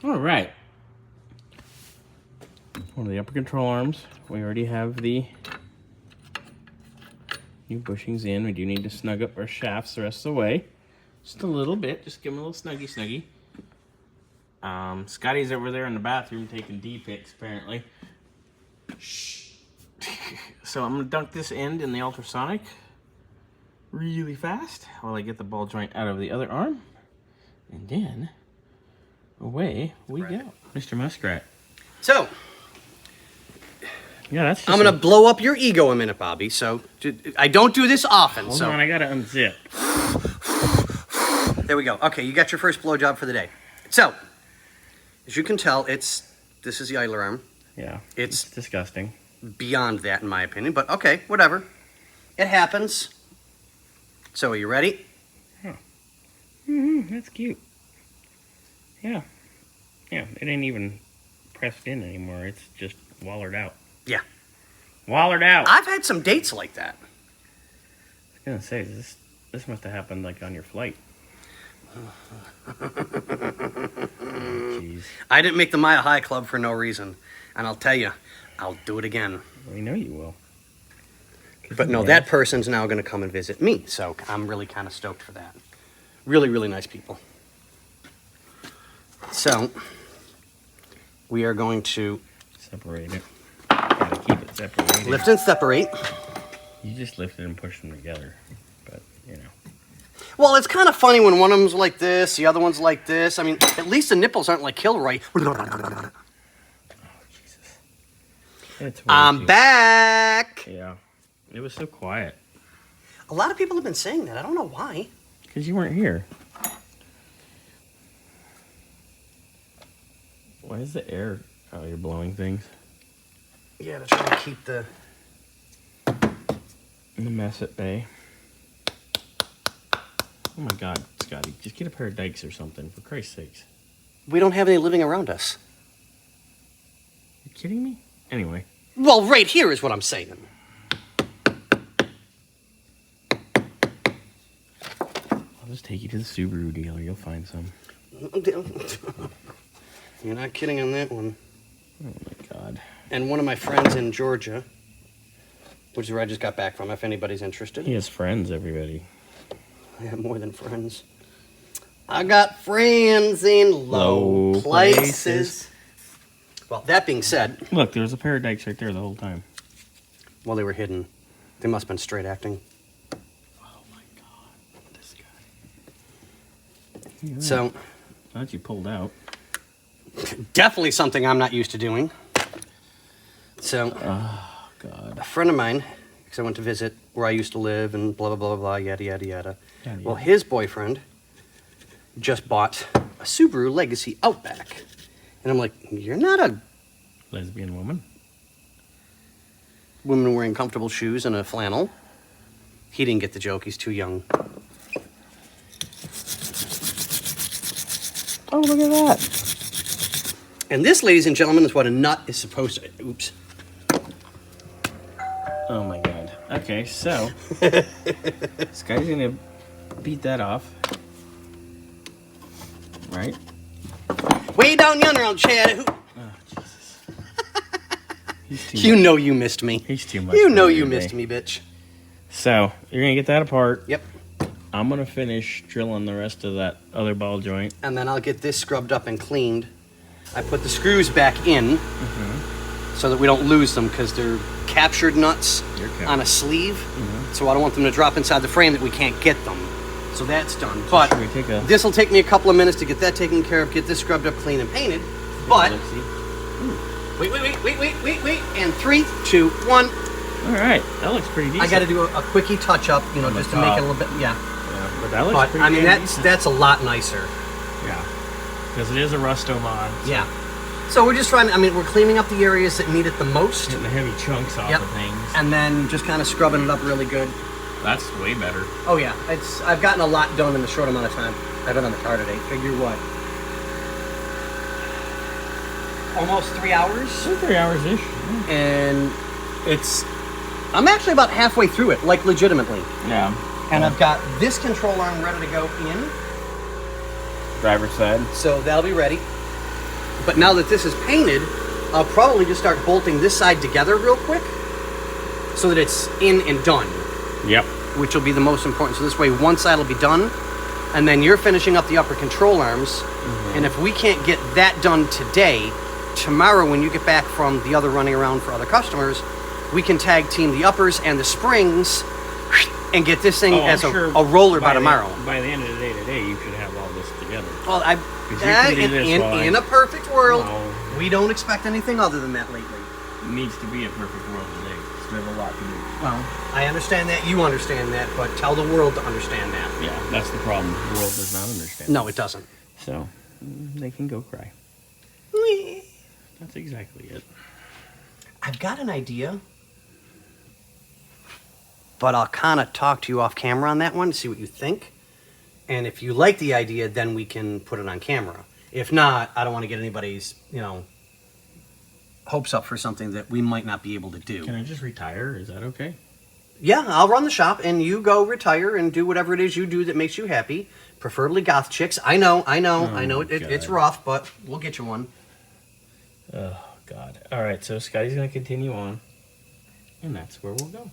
All right. One of the upper control arms. We already have the new bushings in. We do need to snug up our shafts the rest of the way. Just a little bit. Just give them a little snuggy. Scotty's over there in the bathroom taking D-pics, apparently. Shh. So I'm going to dunk this end in the ultrasonic really fast while I get the ball joint out of the other arm. And then away we go. Mr. Muskrat. So, yeah, that's just I'm going to blow up your ego a minute, Bobby. So, I don't do this often. Hold on, I got to unzip. There we go. Okay, you got your first blowjob for the day. So, as you can tell, this is the idler arm. Yeah, It's disgusting. beyond that, in my opinion. But okay, whatever. It happens. So, are you ready? That's cute. Yeah. Yeah, it ain't even pressed in anymore. It's just wallered out. Yeah. Wallered out. I've had some dates like that. I was gonna say, this must have happened like on your flight. Jeez. I didn't make the Mile High Club for no reason. And I'll tell you, I'll do it again. We know you will. But no, that person's now going to come and visit me. So I'm really kind of stoked for that. Really, really nice people. So we are going to separate it. Gotta keep it separated. lift and separate. You just lift it and push them together. But, you know. Well, it's kind of funny when one of them's like this, the other one's like this. I mean, at least the nipples aren't like Kilroy. Oh, Jesus. It's way I'm too- back. Yeah. It was so quiet. A lot of people have been saying that. I don't know why. Because you weren't here. Why is the air... Oh, you're blowing things? Yeah, to try to keep the mess at bay. Oh my God, Scotty. Just get a pair of dikes or something, for Christ's sakes. We don't have any living around us. You kidding me? Anyway. Well, right here is what I'm saying. I'll just take you to the Subaru dealer. You'll find some. You're not kidding on that one. Oh my God. And one of my friends in Georgia, which is where I just got back from, if anybody's interested. He has friends, everybody. I have more than friends. I got friends in low places. Well, that being said... Look, there was a pair of dikes right there the whole time. Well, they were hidden. They must have been straight acting. Oh my God. This guy. So... Glad you pulled out. Definitely something I'm not used to doing. So... Oh, God. A friend of mine, because I went to visit where I used to live and blah, blah, blah, blah, yada, yada, yada. Well, his boyfriend just bought a Subaru Legacy Outback. And I'm like, you're not a Lesbian woman? woman wearing comfortable shoes and a flannel. He didn't get the joke. He's too young. Oh, look at that. And this, ladies and gentlemen, is what a nut is supposed to... Oops. Oh my God. Okay, so this guy's gonna beat that off, right? Way down yonder on Chad. Oh Jesus! He's too You much. know you missed me. He's too much. You know for you today. missed me, bitch. So you're gonna get that apart. Yep. I'm gonna finish drilling the rest of that other ball joint. And then I'll get this scrubbed up and cleaned. I put the screws back in so that we don't lose them because they're captured nuts on a sleeve. So I don't want them to drop inside the frame that we can't get them. So that's done. But Should we take a- this will take me a couple of minutes to get that taken care of, get this scrubbed up, clean, and painted. But Let's see. wait. And 3, 2, 1. All right, that looks pretty decent. I got to do a quickie touch up, you know, just to make it a little bit, yeah. Yeah, but that looks But pretty I mean, damn that's a lot nicer. Yeah, because it is a Rusto mod. So Yeah. So we're just trying. I mean, we're cleaning up the areas that need it the most. getting the heavy chunks off Yep. of things. And then just kind of scrubbing it up really good. That's way better. Oh yeah, I've gotten a lot done in a short amount of time. I've been on the car today. Figure what? Almost 3 hours. 3 hours-ish. And I'm actually about halfway through it, like legitimately. Yeah. And I've got this control arm ready to go in. Driver's side. So that'll be ready. But now that this is painted, I'll probably just start bolting this side together real quick so that it's in and done. Yep. Which will be the most important. So this way, one side will be done, and then you're finishing up the upper control arms. And if we can't get that done today, tomorrow when you get back from the other running around for other customers, we can tag team the uppers and the springs and get this thing as a roller by tomorrow. By the end of the day today, you should have all this together. Well, in a perfect world, we don't expect anything other than that lately. It needs to be a perfect world today. We have a lot to do. Well, I understand that, you understand that, but tell the world to understand that. Yeah, that's the problem. The world does not understand. No, it doesn't. So, they can go cry. That's exactly it. I've got an idea, but I'll kind of talk to you off camera on that one, see what you think. And if you like the idea, then we can put it on camera. If not, I don't want to get anybody's, hopes up for something that we might not be able to do. Can I just retire? Is that okay? Yeah, I'll run the shop and you go retire and do whatever it is you do that makes you happy. Preferably goth chicks. I know. It's rough, but we'll get you one. Oh, God. All right, so Scotty's going to continue on, and that's where we'll go.